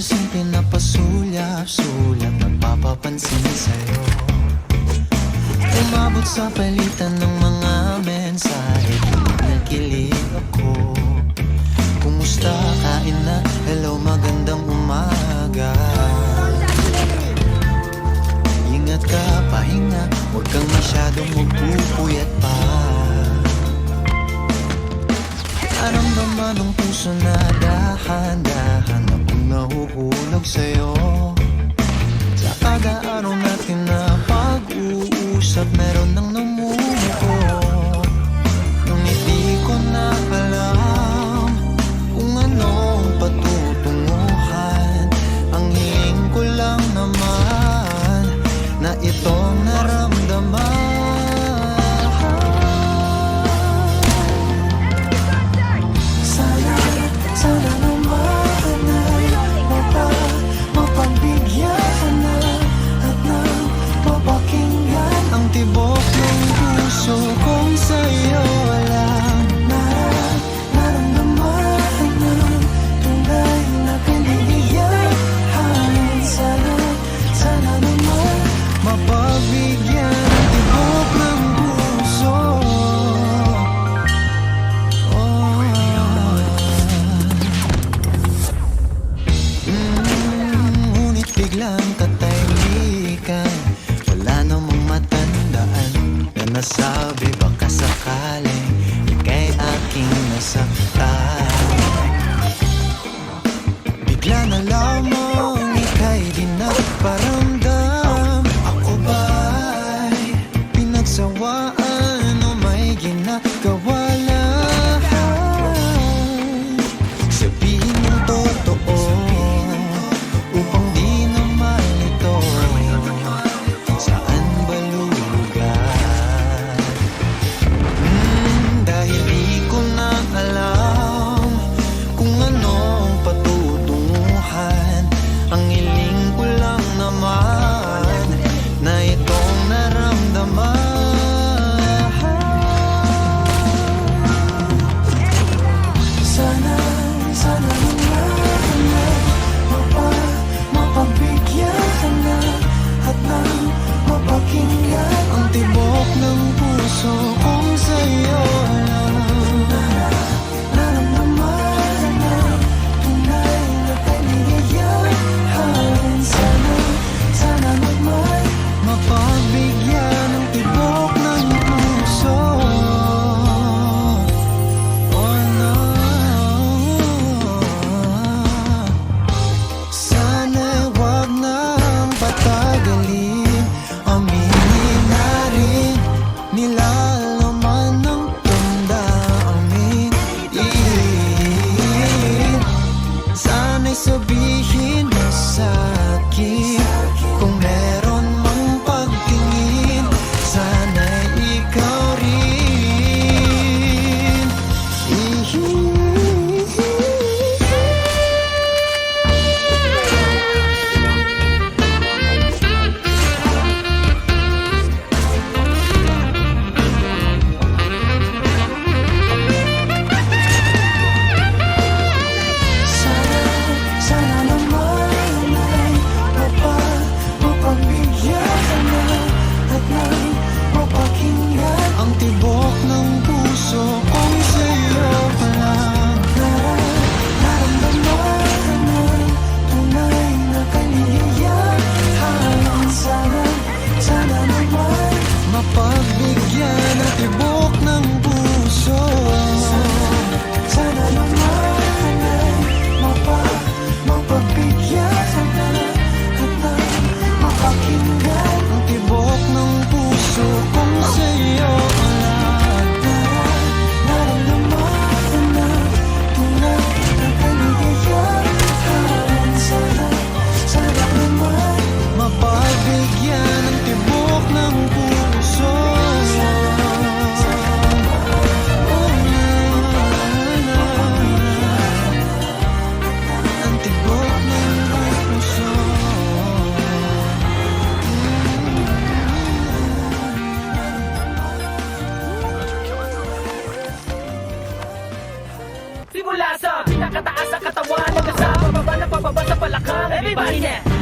kasing pinapasulyap-sulyap, nagpapapansin sa'yo. Umabot sa palitan ng mga mensahe, kilig ako. Kumusta, kain na, hello, magandang umaga. Ingat ka, pahinga, huwag kang masyadong magpupuyat pa. Naramdaman ng puso na dahan-dahan akong nahuhulog sa'yo. Sa kada araw natin na pag-uusap, meron nang namumuo. Nung hindi ko na alam kung anong patutunguhan, ang hiling ko lang naman na itong naramdaman. Sana naman ay mapagbigyan na at nang mapakinggan ang tibok ng puso kong sa'yo lang naramdaman ng tunay na kaligayahan. Sana naman mapagbigyan ang tibok ng puso. Ngunit biglang katahimikan, wala namang matandaan na nasabi baka sakaling ika'y aking nasaktan. Bigla na lamang ika'y di nagparamdam. Ako ba'y pinagsawaan o may ginagawa lang? Sabihin mo totoo upang di na malito. Saan ba lulugar? Dahil di ko na alam kung anong patutunguhan, ang hiling ko lang naman na itong naramdaman. Sana naman mapagbigyan na at nang mapakinggan ang tibok ng puso kong sa'yo lang naramdaman ng tunay na kaligayahan. Sana naman mapagbigyan ang tibok ng puso. Oh no, sana wag nang patagalin, aminin na rin nila laman ng damdamin. Sana'y sabihin mo sa'kin kung meron mang pagtingin, sana'y ikaw rin. Sana naman pa ba sa palakang? Everybody now